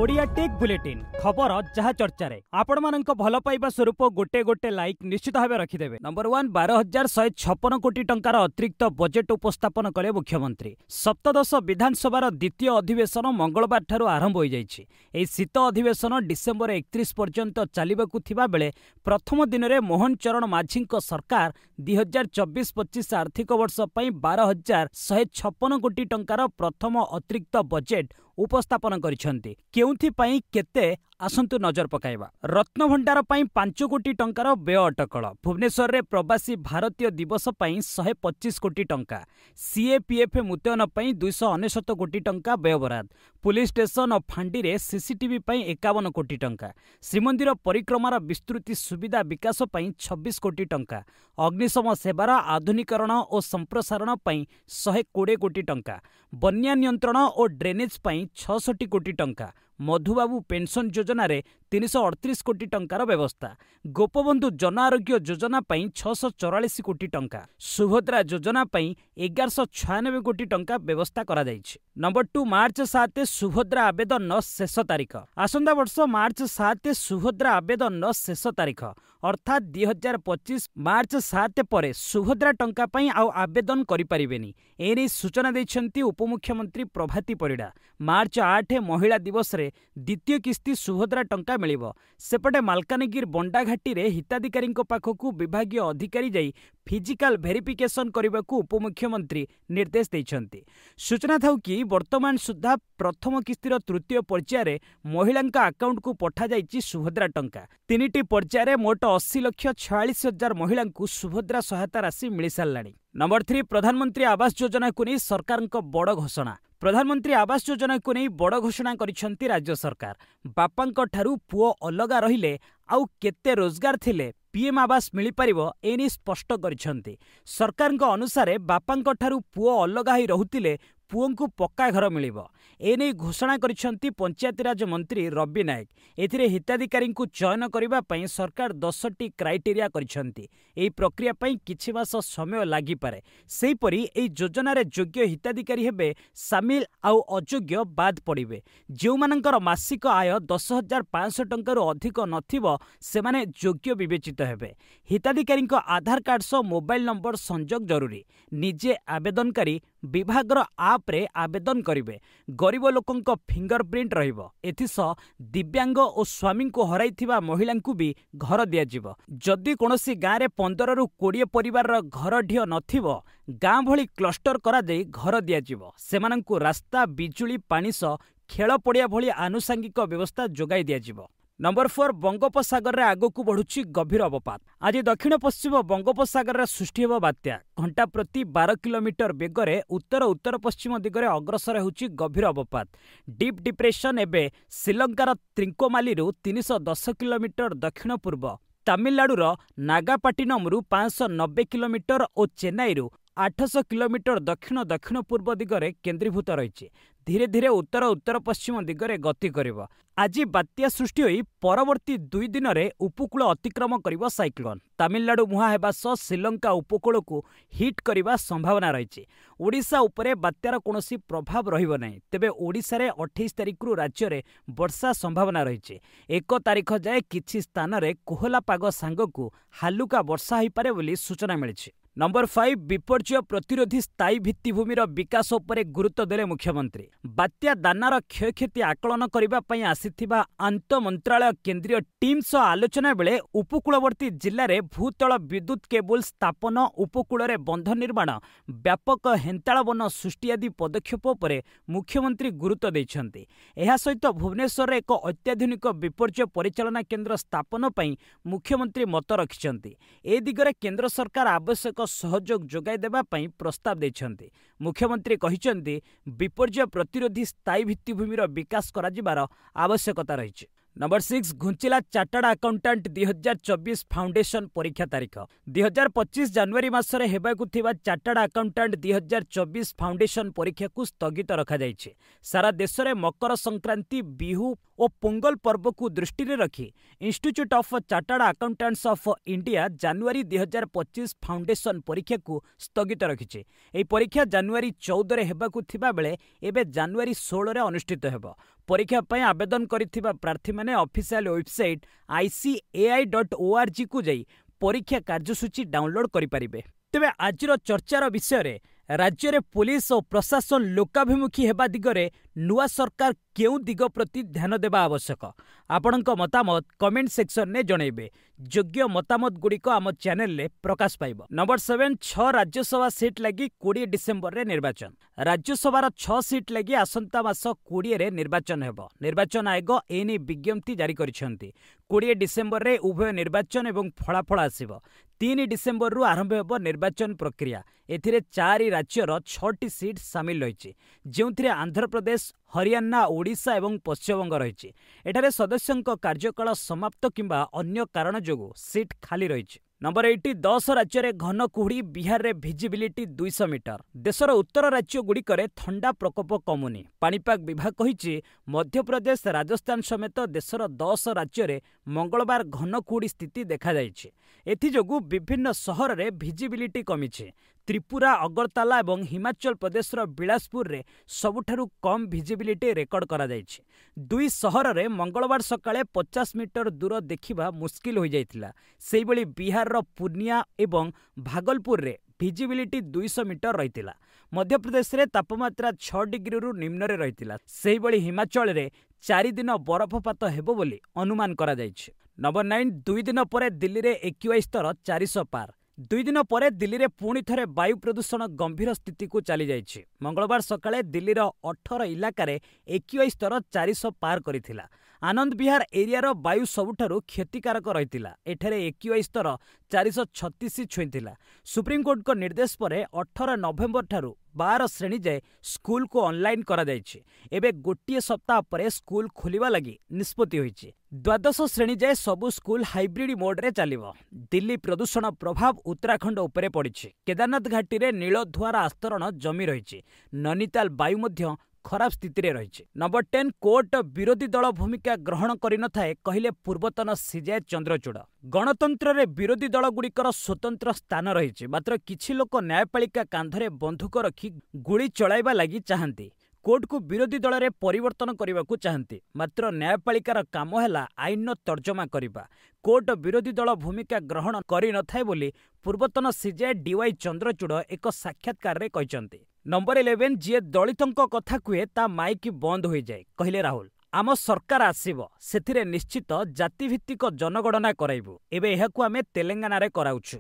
Odia tech bulletin खबर जहाँ चर्चा रे आपण मानक भल पाइबा स्वरूप गोटे गोटे लाइक निश्चित भाव रखिदेवे। नंबर 1 12,156 कोटी टंकार अतिरिक्त बजेट उपस्थापन कले मुख्यमंत्री। सप्तदश विधानसभार द्वितीय अधिवेशन मंगलवार ठारू आरंभ हो जाइछि। एही शीत अधिवेशन डिसेम्बर 31 पर्यंत चलिबाकु थिबा बेले प्रथम दिन में मोहन चरण माझी सरकार 2024-25 आर्थिक वर्ष पई 12,156 कोटी टंकार प्रथम अतिरिक्त बजेट उपस्थापन करिसेंती। केउथि पई केते आसंतु नजर पकाइबा। रत्नभंडार पई 5 कोटी टंकार व्यय अटकल। भुवनेश्वर रे प्रवासी भारतीय दिवस पई 125 कोटी टंका। सीएपीएफ मुतयन पई 269 कोटी टंका व्यय बराद। पुलिस स्टेशन और फांडी रे सीसीटीवी पई 51 कोटी टंका। श्रीमंदिर परिक्रमार विस्तृति सुविधा विकास पई 26 कोटी टंका। अग्निशम सेवार आधुनिकरण और संप्रसारण पई 120 कोटी टंका। बन्या नियंत्रण और ड्रेनेज पई 66 कोटी टंका। मधुबाबू पेंशन योजना रे 338 कोटी टंकार व्यवस्था। गोपबंधु जन आरोग्य योजना पई 644 कोटी टंका। सुभद्रा योजना पई 1196 कोटी टंका व्यवस्था करा जाइछि। नंबर 2 मार्च 7 सुभद्रा आवेदन शेष तारीख। आसंता वर्ष मार्च 7 सुभद्रा आवेदन शेष तारीख अर्थात 2025 मार्च 7 पर सुभद्रा टंका पई आउ आवेदन करि परिबेनी। एने सूचना दैछंती उपमुख्यमंत्री प्रभाती परिडा। मार्च 8 महिला दिवस रे द्वितीय किस्ती सुभद्रा टंका मिलिबो। सेपटे मालकानगिर बंडाघाटी रे हिताधिकारी पाखकु विभागीय अधिकारी जाई फिजिकल वेरिफिकेशन करबाकू उपमुख्यमंत्री निर्देश दैछंती। सूचना थाउ कि वर्तमान सुधा प्रथम किस्तीर तृतीय पर्यायर महिला अकाउंट को पठा जाइछि सुभद्रा टंका। 3टी पर्यायर मोट 80,46,000 महिला सुभद्रा सहायता राशि मिल साराणी। नंबर 3 प्रधानमंत्री आवास योजना को नहीं सरकार बड़ घोषणा। प्रधानमंत्री आवास योजना को नहीं बड़ घोषणा करिसेंती राज्य सरकार। बापांक ठारू पुओ अलगा रहिले आउ केते रोजगार थिले पीएम आवास मिल पारिबो एनी स्पष्ट करिसेंती। सरकार अनुसार बापांक ठारू पुओ अलगा ही रहुतिले पुओं को पक्का घर मिलिबो। एने घोषणा करिसेंती पंचायतीराज मंत्री रवि नायक। एथिरे हिताधिकारी को चयन करिबा पई सरकार 10टी क्राइटेरिया करिसेंती। एही प्रक्रिया पई किछि मास समय लागि पारे। सेही परी एही योजना रे योग्य हिताधिकारी हेबे सामिल आउ अयोग्य बाद पड़िबे। जेउ मानकर मासिक आय 10,500 टंका अधिक नथिबो सेमाने योग्य विवेचित हेबे। हिताधिकारी आधार कार्ड सह मोबाइल नंबर संजोग जरूरी। निजे आवेदनकारी विभागर आप रे आवेदन करिवे। गरीब लोकंक फिंगरप्रिंट रहिबो। एथिसह दिव्यांग और स्वामी को हराइथिबा महिला को भी घर दियाजिबो। जदि कोनोसी गाँ रे 15 रु 20 परिवार घर ढियो नथिबो गाँ भली क्लस्टर करा देई घर दियाजिबो। सेमानंकु रास्ता बिजुली पानी सह खेल पड़िया भली आनुषंगिक व्यवस्था जोगाई दियाजिबो। नंबर 4 बंगोपसागर रे आगकू बढ़ुछि गभीर अवपात। आज दक्षिण पश्चिम बंगोपसागर रे सृष्टि हेबो बात्या। घंटा प्रति 12 किलोमीटर बेगरे उत्तर उत्तर पश्चिम दिगरे अग्रसर होउछि गभीर अवपात। डीप डिप्रेशन एबे श्रीलंकार त्रिंकोमाली रु 310 किलोमीटर दक्षिण पूर्व, तमिलनाडुर नागापाटिनम रु 590 किलोमीटर और चेन्नई रु 800 किलोमीटर दक्षिण दक्षिण पूर्व दिगरे केन्द्रीभूत रही। धीरे धीरे उत्तर उत्तर पश्चिम दिगरे गति करिबो। आज बात्या सृष्टि होई परवर्ती 2 दिन में उपकूल अतिक्रम करिबो साइक्लोन। तमिलनाडु मुहां हेबा सह श्रीलंका उपकूल को हिट करिबा संभावना रही। ओडिशा उपरे बात्यार कोनोसी प्रभाव रहिबो नहीं। तेबे ओडिशा रे 28 तारिख रु राज्य रे वर्षा संभावना रही। 1 तारिख जाए किछि स्थान रे कोहला पाग सांगकु हालुका वर्षा होई पारे बोली सूचना मिलिछि। नंबर 5 विपर्यय प्रतिरोधी स्थायी भित्तिभूमिर विकास उपरे गुरुत्व देले मुख्यमंत्री। बात्या दानार क्षयक्षति आकलन करिबा पई आसीथिबा आंत मंत्रालय केंद्रीय टीम सह आलोचना बेले उपकूलवर्ती जिल्ला रे भूतल विद्युत केबल स्थापन, उपकूल रे बंध निर्माण, व्यापक हेंताळ वन सृष्टि आदि पदक्षेप उपरे मुख्यमंत्री गुरुत्व दैछंती। एहा सहित भुवनेश्वर रे एक अत्याधुनिक विपर्यय परिचालना केंद्र स्थापन पई मुख्यमंत्री मत रखिछंती। ए दिगरे केंद्र सरकार आवश्यक सहयोग जोगाई देबा पई प्रस्ताव दैछंती। मुख्यमंत्री कहिछंती विपर्यय प्रतिरोधी स्थायी भित्तिभूमिर विकास करा जिबार आवश्यकता रहिछि। नंबर 6 घुंचिला चार्टर्ड अकाउंटेंट 2024 फाउंडेशन परीक्षा तारीख। 2025 जनवरी मासरे हेबाकु थिबा चार्टर्ड अकाउंटेंट 2024 फाउंडेशन परीक्षा को स्थगित रखा जाइछे। सारा देश में मकर संक्रांति, बिहू और पोंगल पर्व को दृष्टि रे रखी institute of chartered accountants of India January 2025 foundation परीक्षा को स्थगित रखिछे। एही परीक्षा जनवरी 14 रे हेबाकु थिबा बेले एबे जनवरी 16 रे अनुष्ठित हेबो। परीक्षा पई आवेदन करिथिबा प्रार्थी माने ऑफिशियल वेबसाइट ICAI.org को जाई परीक्षा कार्यसूची डाउनलोड करि परिबे। तेबे आजिर चर्चार विषय रे राज्य रे पुलिस और प्रशासन लोकाभिमुखी हेबा दिगरे नुआ सरकार केउ दिग प्रति ध्यान देबा आवश्यक। आपणक मतामत कमेंट सेक्शन ने जणैबे। योग्य मतामत गुड़िक आम चैनल ले प्रकाश पाइब। नंबर 7 6 राज्यसभा सीट लगी 20 डिसेम्बर रे निर्वाचन। राज्यसभार 6 सीट लगी आसंता मास 20 रे निर्वाचन हेब। निर्वाचन आयोग एने विज्ञप्ति जारी करिसेंती। 20 डिसेम्बर रे उभय निर्वाचन एवं फलाफल आसिब। 3 डिसेम्बर रु आरंभ हेब निर्वाचन प्रक्रिया। एथिरे 4 राज्यर 6टी सीट सामिल रही, जो आंध्र प्रदेश, हरियाणा, ओडिशा एवं पश्चिमबंग रही। एठारे सदस्यों कार्यकाल समाप्त किंबा अन्य कारण जोगु सीट खाली रही। नंबर 8 10 राज्य रे घन कुहुड़ी, बिहार रे भिजिबिलिटी 200 मीटर। देशर उत्तर राज्य गुड़िकरे थंडा प्रकोप कमुनी। पाणीपाग विभाग कहिछि मध्यप्रदेश, राजस्थान समेत देशर 10 राज्य रे मंगलवार घन कुहुड़ी स्थिति देखा जाइछि। एथि जोगु विभिन्न सहर रे भिजिबिलिटी कमिछि। त्रिपुरा, अगरताला एवं हिमाचल प्रदेशर बिलासपुर रे सबुठारु कम भिजिबिलिटी रेकर्ड करा जाइछि। दुई सहर रे मंगलवार सकाळे 50 मीटर दूर देखिबा मुश्किल होई जाइथिला। सेहि बळी बिहार रो पूर्णिया एवं भागलपुर रे भिजिबिलिटी 200 मीटर रहितिला। मध्य प्रदेश रे तापमात्रा 6 डिग्री रु निम्न रे रहितिला। सेहि बळी हिमाचल रे 4 दिन बरफपात हेबो बोली अनुमान करा जाइछि। नंबर 9 2 दिन परे दिल्ली रे एक्यूआई स्तर 400 पार। 2 दिन परे दिल्ली रे पुणी थरे वायु प्रदूषण गंभीर स्थिति को चली जाइछि। मंगलवार सकाळे दिल्लीर 18 इलाकारे एक्यूआई स्तर 400 पार करिथिला। आनंद विहार एरियार वायु सबुठारु क्षतिकारक रहितिला। एठारे एक्यूआई स्तर 436 छुईथिला। सुप्रीमकोर्ट को निर्देश परे 18 नवेम्बर ठारू 12 श्रेणी जाए स्कूल को ऑनलाइन करा जाइछि। एबे गोटिए सप्ताह परे स्कूल खोलिबा लगी निष्पत्ति होइछि। 12 श्रेणी जाए सबु स्कूल हाइब्रिड मोड रे चलिबो। दिल्ली प्रदूषण प्रभाव उत्तराखंड उपरे पड़िछि। केदारनाथ घाटी रे नीलधुआर आस्तरण जमी रहिछि। नैनीताल वायु मध्य खराब स्थिति रे रहिछि। नंबर 10 कोर्ट विरोधी दल भूमिका ग्रहण करि नथाए कहिले पूर्वतन सीजे चंद्रचूड़। गणतंत्र रे विरोधी दल गुड़िकर स्वतंत्र स्थान रहिछि, मात्र किछि लोक न्यायपालिका कांधरे बंधुक रखी गुली चलाइबा लागि चाहंती। कोर्ट को विरोधी दल रे परिवर्तन करने को चाहती, मात्र न्यायपालिकार काम है आईन तर्जमा करने। कोर्ट विरोधी दल भूमिका ग्रहण करि नथाए बोली पूर्वतन सीजे डीवाई चंद्रचूड़ एक साक्षात्कार रे कहते। नंबर 11 जी दलितों कथा कहे ता माइक बंद हो जाए कहले राहुल। आम सरकार आसीबो सेथिरे निश्चित जातिभित्तिक जनगणना कराइबु। एबे एहाकु आमे तेलंगाना रे कराउछु।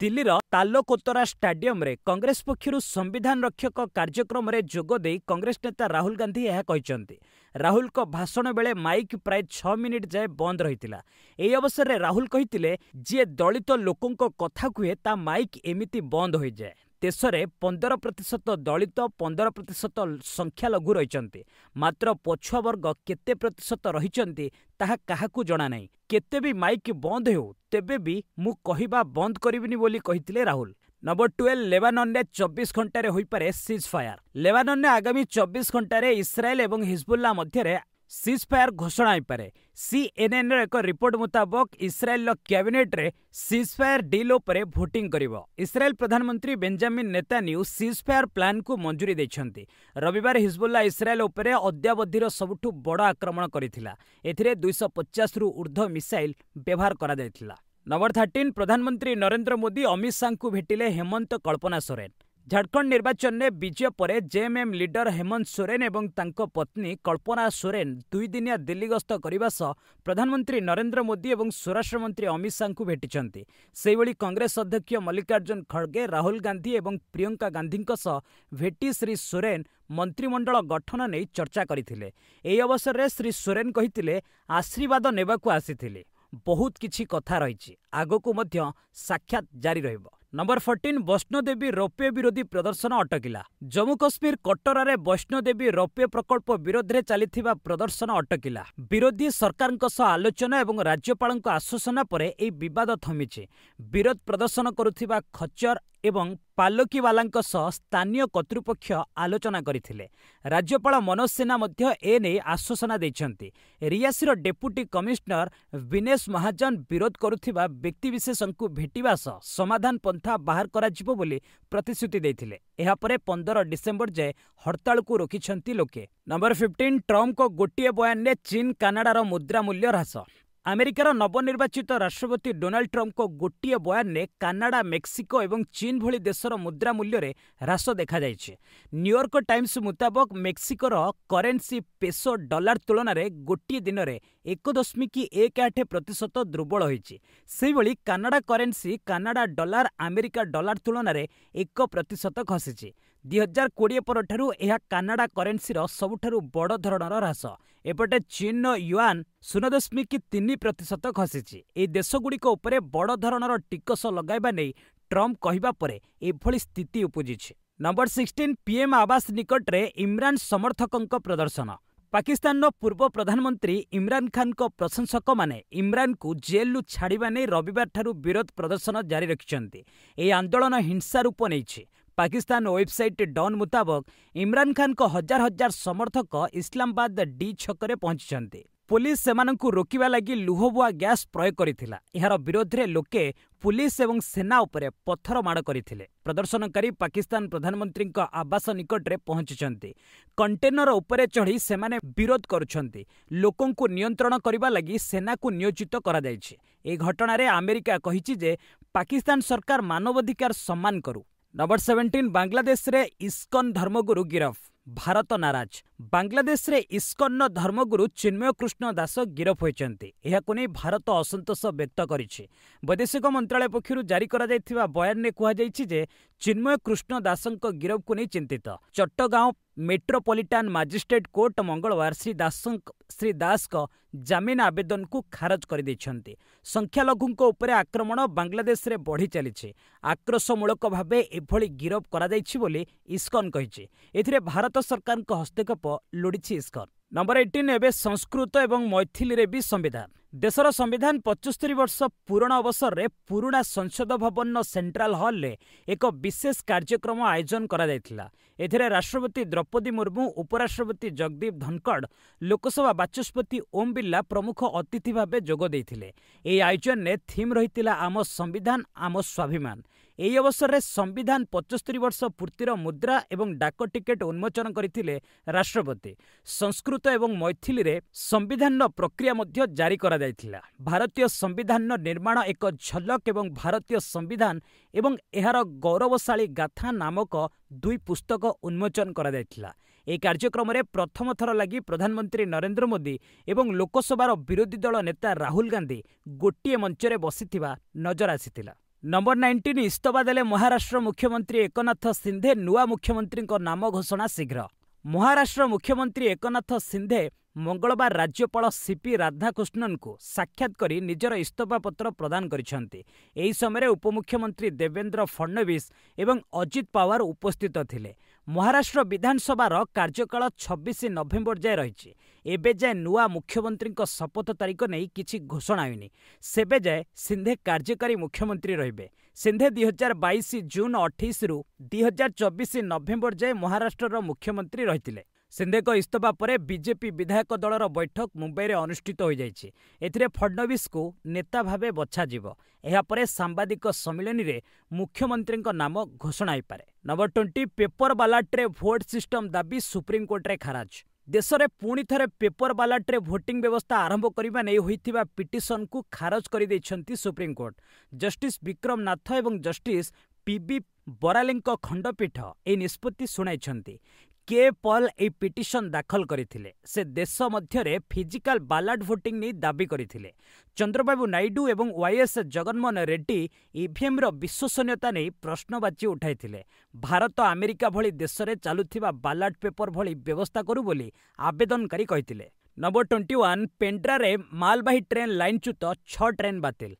दिल्लीर तालोकोतरा स्टाडियम रे कांग्रेस पक्षरु संविधान रक्षक कार्यक्रम रे जोग देई कांग्रेस नेता राहुल गांधी एहा कहिसंती। राहुल को भाषण बेले माइक प्राय 6 मिनिट जाए बंद रहितिला। एही अवसर रे राहुल कहितिले जे दलित लोकंक कथा कहे ता माइक एमिति बंद हो जाए। देश में 15% दलित 15% संख्यालघु रही, मात्र पछुआ वर्ग केते प्रतिशत रही ताहा काहाकू जणा नहीं। केते भी माइक बंद हो तेबे भी मु कहिबा बंद करिबिनी बोली कहिथिले राहुल। नंबर 12 लेबानन रे 24 घंटा रे होई पारे सीज फायर। लेबानन रे आगामी 24 घंटा रे इस्राएल एवं हिजबुल्लाह मध्य रे सीज फायर घोषणा हो पारे। CNN एक रिपोर्ट मुताबक इस्राएल कैबिनेट रे सीज फायर डील उपरे भोटिंग करिवो। इस्राएल प्रधानमंत्री Benjamin Netanyahu cease fire plan को मंजूरी दैछंती। रविवार हिजबुल्लाह इस्राएल उपरे अद्यावधिर सबुठु बड़ आक्रमण करिथिला। एथिरे 250 रु ऊर्ध्व मिसाइल व्यवहार करा जायथिला। नंबर 13 प्रधानमंत्री नरेंद्र मोदी अमित शाह को भेटिले हेमंत कल्पना सोरेन। झारखंड निर्वाचन में विजय पर जेएमएम लीडर हेमंत सोरेन एवं तांको पत्नी कल्पना सोरेन 2 दिनिया दिल्ली गस्त करने सह प्रधानमंत्री नरेंद्र मोदी एवं स्वराष्ट्र मंत्री अमित शाह को भेटिଛନ୍ତି। सेहिभଳି कांग्रेस अध्यक्ष मल्लिकार्जुन खड़गे, राहुल गांधी एवं प्रियंका गांधी सह भेटी श्री सोरेन मंत्रिमंडल गठन नहीं चर्चा करथिले। एही अवसर रे श्री सोरेन कहिथिले आशीर्वाद नेबाकू आसीथिले। बहुत किछि कथा रहिछि, आगकू मध्य साक्षात जारी रहिबो। नंबर 14 वैष्णोदेवी रोपवे विरोधी प्रदर्शन अटकिला। जम्मू कश्मीर कटरारे वैष्णोदेवी रोपवे प्रकल्प विरोध में चलिथिबा प्रदर्शन अटकिला। विरोधी सरकार सह आलोचना एवं राज्यपाल आश्वासन पर यह विवाद थमिछि। विरोध प्रदर्शन करुथिबा खच्चर ଏବଂ ପାଲୋକିବାଲାଙ୍କ ସହ ସ୍ଥାନୀୟ କର୍ତ୍ତୃପକ୍ଷ ଆଲୋଚନା କରିଥିଲେ। ରାଜ୍ୟପାଳ ମନୋଜ ସିହ୍ନା ମଧ୍ୟ ଏନେଇ ଆଶ୍ୱାସନା ଦେଇଛନ୍ତି। ରିୟାସିର ଡେପୁଟି କମିଶନର ବିନେଶ ମହାଜନ ବିରୋଧ କରୁଥିବା ବ୍ୟକ୍ତିବିଶେଷଙ୍କୁ ଭେଟିବା ସହ ସମାଧାନ ପନ୍ଥା ବାହାର କରାଯିବ ବୋଲି ପ୍ରତିଶ୍ରୁତି ଦେଇଥିଲେ। ଏହାପରେ 15 ଡିସେମ୍ବର ଯାଏ ହରତାଳକୁ ରୋକିଛନ୍ତି ଲୋକେ। ନମ୍ବର 15 ଟ୍ରମ୍ପଙ୍କ ଗୋଟିଏ ବୟାନରେ ଚୀନ କାନାଡାର ମୁଦ୍ରା ମୂଲ୍ୟ ହ୍ରାସ। ଆମେରିକାର ନବନିର୍ବାଚିତ ରାଷ୍ଟ୍ରପତି ଡୋନାଲ୍ଡ ଟ୍ରମ୍ପଙ୍କ ଗୋଟିଏ ବୟାନରେ କାନାଡା, ମେକ୍ସିକୋ ଏବଂ ଚୀନ ଭଳି ଦେଶର ମୁଦ୍ରା ମୂଲ୍ୟରେ ହ୍ରାସ ଦେଖାଯାଇଛି। ନ୍ୟୁୟର୍କ ଟାଇମ୍ସ ମୁତାବକ ମେକ୍ସିକୋର କରେନ୍ସି ପେସୋ ଡଲାର ତୁଳନାରେ ଗୋଟିଏ ଦିନରେ 1.18% ଦୁର୍ବଳ ହୋଇଛି। ସେହିଭଳି Canada currency Canada dollar America dollar ତୁଳନାରେ 1% ଖସିଛି। 2020 ପରଠାରୁ ଏହା କାନାଡା କରେନ୍ସିର ସବୁଠାରୁ ବଡ଼ ଧରଣର ହ୍ରାସ। ଏପଟେ ଚୀନର ୟୁଆନ୍ 0.3% ଖସିଛି। ଏହି ଦେଶଗୁଡ଼ିକ ଉପରେ ବଡ଼ ଧରଣର ଟିକସ ଲଗାଇବା ନେଇ ଟ୍ରମ୍ପ କହିବା ପରେ ଏଭଳି ସ୍ଥିତି ଉପୁଜିଛି। ନମ୍ବର 16 ପିଏମ୍ ଆବାସ ନିକଟରେ ଇମ୍ରାନ ସମର୍ଥକଙ୍କ ପ୍ରଦର୍ଶନ। ପାକିସ୍ତାନର ପୂର୍ବ ପ୍ରଧାନମନ୍ତ୍ରୀ ଇମ୍ରାନ ଖାନଙ୍କ ପ୍ରଶଂସକମାନେ ଇମ୍ରାନଙ୍କୁ ଜେଲରୁ ଛାଡ଼ିବା ନେଇ ରବିବାରଠାରୁ ବିରୋଧ ପ୍ରଦର୍ଶନ ଜାରି ରଖିଛନ୍ତି। ଏହି ଆନ୍ଦୋଳନ ହିଂସା ରୂପ ନେଇଛି। ପାକିସ୍ତାନ ୱେବସାଇଟ୍ ଡନ୍ ମୁତାବକ ଇମ୍ରାନ ଖାନଙ୍କ ହଜାର ହଜାର ସମର୍ଥକ ଇସଲାମାବାଦ ଡି ଛକରେ ପହଞ୍ଚିଛନ୍ତି। ପୁଲିସ ସେମାନଙ୍କୁ ରୋକିବା ଲାଗି ଲୁହବୁଆ ଗ୍ୟାସ୍ ପ୍ରୟୋଗ କରିଥିଲା। ଏହାର ବିରୋଧରେ ଲୋକେ ପୁଲିସ ଏବଂ ସେନା ଉପରେ ପଥର ମାଡ଼ କରିଥିଲେ। ପ୍ରଦର୍ଶନକାରୀ ପାକିସ୍ତାନ ପ୍ରଧାନମନ୍ତ୍ରୀଙ୍କ ଆବାସ ନିକଟରେ ପହଞ୍ଚିଛନ୍ତି। କଣ୍ଟେନର ଉପରେ ଚଢ଼ି ସେମାନେ ବିରୋଧ କରୁଛନ୍ତି। ଲୋକଙ୍କୁ ନିୟନ୍ତ୍ରଣ କରିବା ଲାଗି ସେନାକୁ ନିୟୋଜିତ କରାଯାଇଛି। ଏହି ଘଟଣାରେ ଆମେରିକା କହିଛି ଯେ ପାକିସ୍ତାନ ସରକାର ମାନବାଧିକାର ସମ୍ମାନ କରୁ। ନମ୍ବର 17 ବାଂଲାଦେଶରେ ଇସ୍କନ ଧର୍ମଗୁରୁ ଗିରଫ। ଭାରତ ନାରାଜ। ବାଂଲାଦେଶରେ ଇସ୍କନର ଧର୍ମଗୁରୁ ଚିନ୍ମୟ କୃଷ୍ଣ ଦାସ ଗିରଫ ହୋଇଛନ୍ତି। ଏହାକୁ ନେଇ ଭାରତ ଅସନ୍ତୋଷ ବ୍ୟକ୍ତ କରିଛି। ବୈଦେଶିକ ମନ୍ତ୍ରାଳୟ ପକ୍ଷରୁ ଜାରି କରାଯାଇଥିବା ବୟାନରେ କୁହାଯାଇଛି ଯେ ଚିନ୍ମୟ କୃଷ୍ଣ ଦାସଙ୍କ ଗିରଫକୁ ନେଇ ଚିନ୍ତିତ। ଚଟ୍ଟଗାଁଓ ମେଟ୍ରୋପଲିଟାନ ମାଜିଷ୍ଟ୍ରେଟ କୋର୍ଟ ମଙ୍ଗଳବାର ଶ୍ରୀ ଦାସଙ୍କ ଜାମିନ ଆବେଦନକୁ ଖାରଜ କରିଦେଇଛନ୍ତି। ସଂଖ୍ୟାଲଘୁଙ୍କ ଉପରେ ଆକ୍ରମଣ ବାଂଲାଦେଶରେ ବଢ଼ି ଚାଲିଛି। ଆକ୍ରୋଶମୂଳକ ଭାବେ ଏଭଳି ଗିରଫ କରାଯାଇଛି ବୋଲି ଇସ୍କନ କହିଛି। ଏଥିରେ ଭାରତ ସରକାରଙ୍କ ହସ୍ତକ୍ଷେପ ଲୋଡ଼ିଛି ଇସ୍କନ। ନମ୍ବର 18 ଏବେ ସଂସ୍କୃତ ଏବଂ ମୈଥିଲିରେ ବି ସମ୍ବିଧାନ। ଦେଶର ସମ୍ବିଧାନ 75 ବର୍ଷ ପୂରଣ ଅବସରରେ ପୁରୁଣା ସଂସଦ ଭବନର ସେଣ୍ଟ୍ରାଲ ହଲ୍ରେ ଏକ ବିଶେଷ କାର୍ଯ୍ୟକ୍ରମ ଆୟୋଜନ କରାଯାଇଥିଲା। ଏଥିରେ ରାଷ୍ଟ୍ରପତି ଦ୍ରୌପଦୀ ମୁର୍ମୁ, ଉପରାଷ୍ଟ୍ରପତି ଜଗଦୀପ ଧନକଡ଼, ଲୋକସଭା ବାଚସ୍ପତି ଓମ୍ ବିର୍ଲା ପ୍ରମୁଖ ଅତିଥି ଭାବେ ଯୋଗ ଦେଇଥିଲେ। ଏହି ଆୟୋଜନରେ ଥିମ୍ ରହିଥିଲା ଆମ ସମ୍ବିଧାନ ଆମ ସ୍ୱାଭିମାନ। ଏହି ଅବସରରେ ସମ୍ବିଧାନ 75 ବର୍ଷ ପୂର୍ତ୍ତିର ମୁଦ୍ରା ଏବଂ ଡାକ ଟିକେଟ ଉନ୍ମୋଚନ କରିଥିଲେ ରାଷ୍ଟ୍ରପତି। ସଂସ୍କୃତ ଏବଂ ମୈଥିଲିରେ ସମ୍ବିଧାନର ପ୍ରକ୍ରିୟା ମଧ୍ୟ ଜାରି କରାଯାଇଥିଲା। ଭାରତୀୟ ସମ୍ବିଧାନର ନିର୍ମାଣ ଏକ ଝଲକ ଏବଂ ଭାରତୀୟ ସମ୍ବିଧାନ ଏବଂ ଏହାର ଗୌରବଶାଳୀ ଗାଥା ନାମକ 2 ପୁସ୍ତକ ଉନ୍ମୋଚନ କରାଯାଇଥିଲା। ଏହି କାର୍ଯ୍ୟକ୍ରମରେ ପ୍ରଥମ ଥର ଲାଗି ପ୍ରଧାନମନ୍ତ୍ରୀ ନରେନ୍ଦ୍ର ମୋଦି ଏବଂ ଲୋକସଭାର ବିରୋଧୀ ଦଳ ନେତା ରାହୁଲ ଗାନ୍ଧୀ ଗୋଟିଏ ମଞ୍ଚରେ ବସିଥିବା ନଜର ଆସିଥିଲା। ନମ୍ବର 19 ଇସ୍ତଫା ଦେଲେ ମହାରାଷ୍ଟ୍ର ମୁଖ୍ୟମନ୍ତ୍ରୀ ଏକନାଥ ସିନ୍ଧେ, ନୂଆ ମୁଖ୍ୟମନ୍ତ୍ରୀଙ୍କ ନାମ ଘୋଷଣା ଶୀଘ୍ର। ମହାରାଷ୍ଟ୍ର ମୁଖ୍ୟମନ୍ତ୍ରୀ ଏକନାଥ ସିନ୍ଧେ ମଙ୍ଗଳବାର ରାଜ୍ୟପାଳ ସିପି ରାଧାକୃଷ୍ଣନଙ୍କୁ ସାକ୍ଷାତ କରି ନିଜର ଇସ୍ତଫା ପତ୍ର ପ୍ରଦାନ କରିଛନ୍ତି। ଏହି ସମୟରେ ଉପମୁଖ୍ୟମନ୍ତ୍ରୀ ଦେବେନ୍ଦ୍ର ଫଡ୍ନବୀସ ଏବଂ ଅଜିତ ପାୱାର ଉପସ୍ଥିତ ଥିଲେ। ମହାରାଷ୍ଟ୍ର ବିଧାନସଭାର କାର୍ଯ୍ୟକାଳ 26 ନଭେମ୍ବର ଯାଏ ରହିଛି। ଏବେ ଯାଏ ନୂଆ ମୁଖ୍ୟମନ୍ତ୍ରୀଙ୍କ ଶପଥ ତାରିଖ ନେଇ କିଛି ଘୋଷଣା ହୋଇନି। ସେବେ ଯାଏ ସିନ୍ଧେ କାର୍ଯ୍ୟକାରୀ ମୁଖ୍ୟମନ୍ତ୍ରୀ ରହିବେ। ସିନ୍ଧେ 2022 ଜୁନ 28ରୁ 2024 ନଭେମ୍ବର ଯାଏ ମହାରାଷ୍ଟ୍ରର ମୁଖ୍ୟମନ୍ତ୍ରୀ ରହିଥିଲେ। ସିନ୍ଧେଙ୍କ ଇସ୍ତଫା ପରେ ବିଜେପି ବିଧାୟକ ଦଳର ବୈଠକ ମୁମ୍ବାଇରେ ଅନୁଷ୍ଠିତ ହୋଇଯାଇଛି। ଏଥିରେ ଫଡ୍ନବୀସଙ୍କୁ ନେତା ଭାବେ ବଛାଯିବ। ଏହାପରେ ସାମ୍ବାଦିକ ସମ୍ମିଳନୀରେ ମୁଖ୍ୟମନ୍ତ୍ରୀଙ୍କ ନାମ ଘୋଷଣା ହୋଇପାରେ। ନମ୍ବର 20 ପେପର ବାଲାଟରେ ଭୋଟ ସିଷ୍ଟମ ଦାବି ସୁପ୍ରିମକୋର୍ଟରେ ଖାରଜ। ଦେଶରେ ପୁଣି ଥରେ ପେପର ବାଲାଟରେ ଭୋଟିଂ ବ୍ୟବସ୍ଥା ଆରମ୍ଭ କରିବା ନେଇ ହୋଇଥିବା ପିଟିସନକୁ ଖାରଜ କରିଦେଇଛନ୍ତି ସୁପ୍ରିମକୋର୍ଟ। ଜଷ୍ଟିସ ବିକ୍ରମ ନାଥ ଏବଂ ଜଷ୍ଟିସ ପିବି ବରାଲେଙ୍କ ଖଣ୍ଡପୀଠ ଏହି ନିଷ୍ପତ୍ତି ଶୁଣାଇଛନ୍ତି। କେ ପଲ୍ ଏହି ପିଟିସନ ଦାଖଲ କରିଥିଲେ। ସେ ଦେଶ ମଧ୍ୟରେ ଫିଜିକାଲ ବାଲାଟ ଭୋଟିଂ ନେଇ ଦାବି କରିଥିଲେ। ଚନ୍ଦ୍ରବାବୁ ନାଇଡୁ ଏବଂ ୱାଇଏସ୍ ଜଗନମୋହନ ରେଡ୍ଡି ଇଭିଏମ୍ର ବିଶ୍ୱସନୀୟତା ନେଇ ପ୍ରଶ୍ନବାଚୀ ଉଠାଇଥିଲେ। ଭାରତ ଆମେରିକା ଭଳି ଦେଶରେ ଚାଲୁଥିବା ବାଲାଟ ପେପର ଭଳି ବ୍ୟବସ୍ଥା କରୁ ବୋଲି ଆବେଦନକାରୀ କହିଥିଲେ। ନମ୍ବର 21 ପେଣ୍ଡ୍ରାରେ ମାଲବାହୀ ଟ୍ରେନ୍ ଲାଇନ୍ଚ୍ୟୁତ 6 ଟ୍ରେନ୍ ବାତିଲ।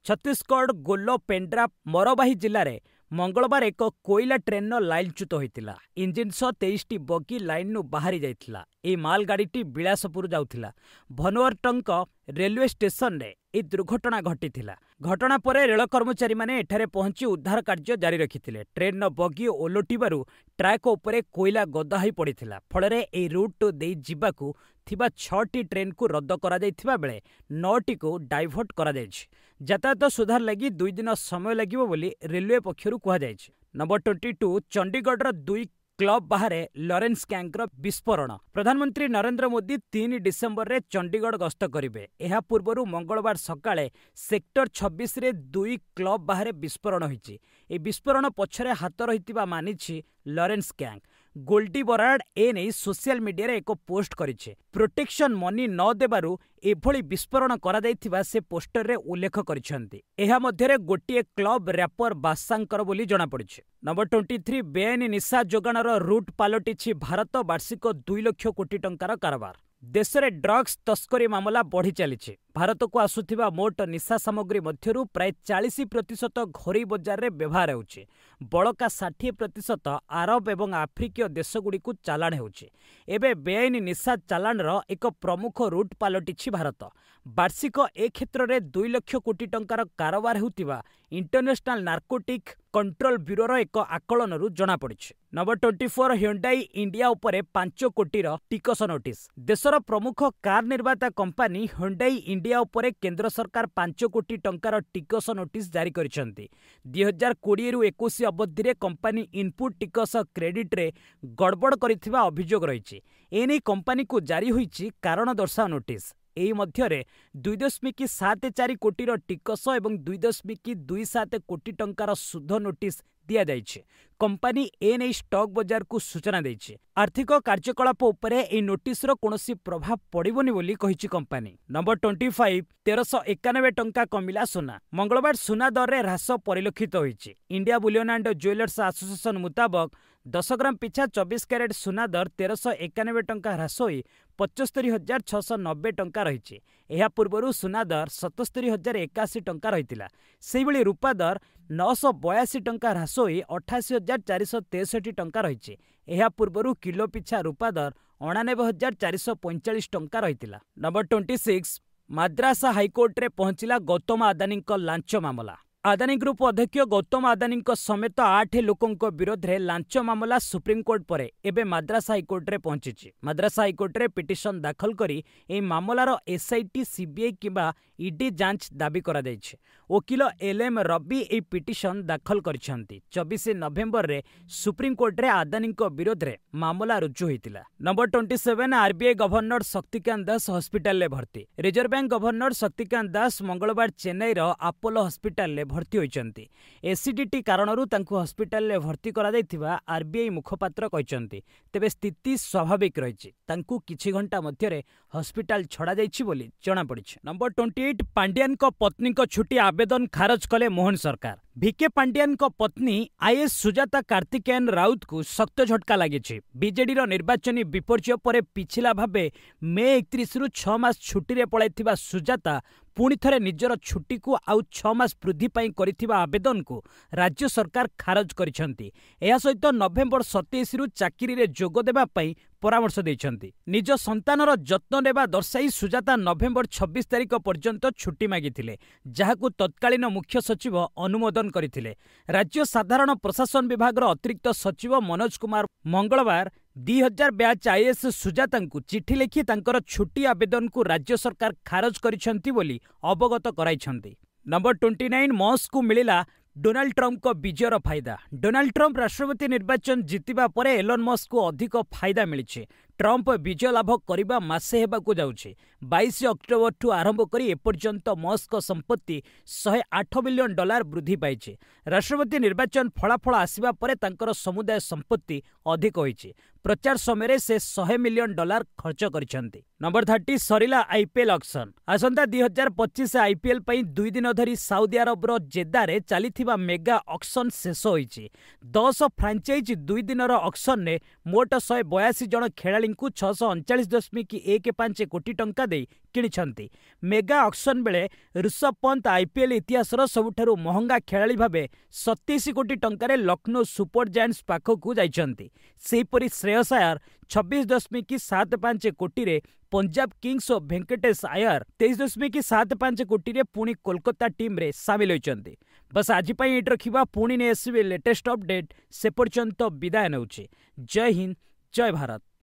ଛତିଶଗଡ଼ ଗୋଲୋ ପେଣ୍ଡ୍ରା ମରବାହୀ ଜିଲ୍ଲାରେ ମଙ୍ଗଳବାର ଏକ କୋଇଲା ଟ୍ରେନ୍ର ଲାଇନ୍ଚ୍ୟୁତ ହୋଇଥିଲା। ଇଞ୍ଜିନ୍ ସହ 23ଟି ବଗି ଲାଇନ୍ରୁ ବାହାରି ଯାଇଥିଲା। ଏହି ମାଲଗାଡ଼ିଟି ବିଳାସପୁର ଯାଉଥିଲା। ଭନୱର୍ଟଙ୍କ रेलवे स्टेशन रे ए दुर्घटना घटिथिला। घटना परे रेल कर्मचारी माने एठारे पहुंची उद्धार कार्य जारी रखिथिले। ट्रेन न बगी ओलटिबारु ट्रैक उपरे कोइला गदा होई पड़िथिला। फଳରେ ए रूट देई जिबाकू थिबा 6टी ट्रेन को रद्द करा जायथिबा बेले 9टी को डाइवर्ट करा जायछि। यातायात सुधार लगी 2 दिन समय लागिबो बोली रेलवे पक्षरु कुहा जायछि। नंबर 22 चंडीगढ़ 2 क्लब बाहरे लॉरेंस गैंगर विस्फोरण। प्रधानमंत्री नरेंद्र मोदी 3 डिसेम्बर रे चंडीगढ़ गस्त करिवे। एहा पूर्वरु मंगलवार सकाळे सेक्टर 26 रे 2 क्लब बाहरे विस्फोरण होईछि। ए विस्फोरण पछरे हाथ रहितिबा मानिछि लॉरेंस गैंग। गोल्डी बराड ए नहीं सोशल मीडिया रे एक पोस्ट करिछे। प्रोटेक्शन मनी न देबारु एभली विस्फोरण करा जायथिबा से पोस्टर रे उल्लेख करिसेंती। एहा मध्यरे गोटिए क्लब रैपर बादशाहंकर बोली जणा पड़िछे। नंबर 23 बेआईन निशा जोगाणर रूट पालटिछि भारत। वार्षिक 2 लाख कोटी टंकार कारोबार। देश में ड्रग्स तस्करी मामला बढ़ी चली। भारत को आसुथिबा मोट निशा सामग्री मध्यरु प्राय 40% घरोई बजार रे व्यवहार होउछि। बड़का 60% आरब एवं आफ्रिकीय देशगुड़ी को चालाण होउछि। एबे बेआईन निशा चालाणर एक प्रमुख रूट पालटिछि भारत। वार्षिक ए क्षेत्र में 2 लाख कोटी टंकार कारोबार होउतिबा इंटरनेशनल नार्कोटिक कंट्रोल ब्यूरोर एक आकलन जना पड़िछि। नंबर 24 ह्युंडाई इंडिया उपरे 5 कोटीर टिकस नोटिस। देशर प्रमुख कार निर्माता कंपनी ह्युंडाई इंडिया उपरे केंद्र सरकार 5 कोटी टंकार टिकस नोटिस जारी करिसेंती। 2020 रु 21 अवधि रे कंपनी इनपुट टिकस क्रेडिट रे गड़बड़ करिथिबा अभियोग रहिछि। एने कंपनी को जारी होईछि कारण दर्शाओ नोटिस। एही मध्यरे 2.74 कोटीर टिकस एवं 2.27 कोटी टंकार सुध नोटिस दिया जाइछे। कंपनी एने स्टॉक बाजार को सूचना देइछे। आर्थिक कार्यकलाप उपरे ए नोटिसर कोनोसी प्रभाव पड़िबोनी बोली कहिछि कंपनी। नंबर 25 1391 टंका कमिला सुना। मंगलवार सुना दर रे ह्रास परिलक्षित होइछि। India bullion and jewellers association मुताबक 10 ग्राम पिछा 24 कैरेट सुना दर 1391 टंका ह्रास होई 75,690 टंका रहिछि। एहा पूर्वरु सुना दर 77,081 टंका रहितिला। सेहिबळी रूपा दर 982 टंका ह्रास होई 88,463 टंका रहिछि। एहा पूर्वरु किलो पिछा रूपा दर 89,445 टंका रहितिला। नंबर 26 माद्रास हाईकोर्ट रे पहुंचिला गौतम अदानी लांच मामला। अदानी ग्रुप अध्यक्ष गौतम अदानी समेत 8 लोकों विरोध में लांच मामला सुप्रीमकोर्ट पर एबे माद्रास हाईकोर्ट रे पहुंची। माद्रास हाईकोर्ट रे पिटिशन दाखल करी ए मामलार एसआईटी सीबीआई किंबा ईडी जांच दाबी करा जायछि। वकील एलएम रवि ए पिटिशन दाखल करिसेंती। 24 नवेम्बर रे सुप्रीमकोर्ट रे अदानी विरोध में मामला रुजु होइतिला। Number 27 RBI governor Shaktikanta Das hospital रे भर्ती। Reserve bank governor Shaktikanta Das मंगलवार चेन्नई रो अपोलो हॉस्पिटल रे भर्ती होइचंती। एसिडिटी कारणरू तांकु हॉस्पिटल रे भर्ती करा जायथिबा आरबीआई मुखपात्र कहिसंती। तेबे स्थिति स्वाभाविक रहिछि। तांकु किछि घंटा मध्यरे हॉस्पिटल छड़ा जायछि बोली जणा पड़िछि। नंबर 28 पांड्यान को पत्नी को छुट्टी आवेदन खारज कले मोहन सरकार। भिके पांड्यान को पत्नी आईएएस सुजाता कार्तिकेयन राउत को शक्त झटका लगी। बीजेडी निर्वाचनी विपर्य पर पिछला भावे मे 31 रु 6 मास छुट्टी रे पळाइथिबा सुजाता पुणी थरे निजर छुट्टी को आउ 6 मास वृद्धि पाई करिथिबा आवेदन को राज्य सरकार खारज करिसेंती। एहा सहित नवेम्बर 27 रु चाकरी रे जोग देबा पाई परामर्श दैछंती। निज संतानर जत्न नेबा दर्शाई सुजाता नवेम्बर 26 तारिख पर्यंत छुट्टी मागिथिले, जाहाकू तत्कालीन मुख्य सचिव अनुमोदन करथिले। राज्य साधारण प्रशासन विभाग अतिरिक्त सचिव मनोज कुमार मंगलवार 2000 बैच आईएएस सुजाता को चिठी लिखि तांकर छुट्टी आवेदन को राज्य सरकार खारज करिसेंती बोली अवगत कराइछंती। नंबर 29 मॉस को मिलिला डोनाल्ड ट्रंप को विजयर फायदा। डोनाल्ड ट्रंप राष्ट्रपति निर्वाचन जीतिबा परे एलन मस्क को अधिक फायदा मिली। ट्रंप विजय लाभ करने मासे हेबाकु जाउछि। 22 अक्टोबर ठू आरंभ करी एपर्यंत मस्क संपत्ति $108 बिलियन वृद्धि पाइछि। राष्ट्रपति निर्वाचन फलाफल आसिबा परे तांकर समुदाय संपत्ति अधिक होइछि। प्रचार समय से $100 मिलियन खर्च करिसेंती। नंबर 30 सरिला आईपीएल ऑक्शन। आसंता 2025 आईपीएल पई 2 दिन धरी साउदी अरबर जेद्दारे चलिथिबा मेगा ऑक्शन शेष होइछि। 10 फ्रांचाइज 2 दिनर ऑक्शन ने मोट 182 जन खेलाड़ी खेलाड़ी को 639.15 कोटी टंका दे किनिछंती। मेगा ऑक्शन बेले ऋषभ पंत आईपीएल इतिहास सबुठारु महंगा खेलाड़ी भाबे 27 कोटी टंकार लखनऊ सुपर जायंट्स पाखकू जाइछंती। सेहीपरि श्रेयस अय्यर 26.75 कोटी रे पंजाब किंग्स और वेंकटेश अय्यर 23.75 कोटी रे पुणी कोलकाता टीम रे सामिल होइछंती। बस आज पई एट रखिबा, पुणी ने आसीबे लेटेस्ट अपडेट। से पर्यंत विदाय नउछि। जय हिंद, जय भारत।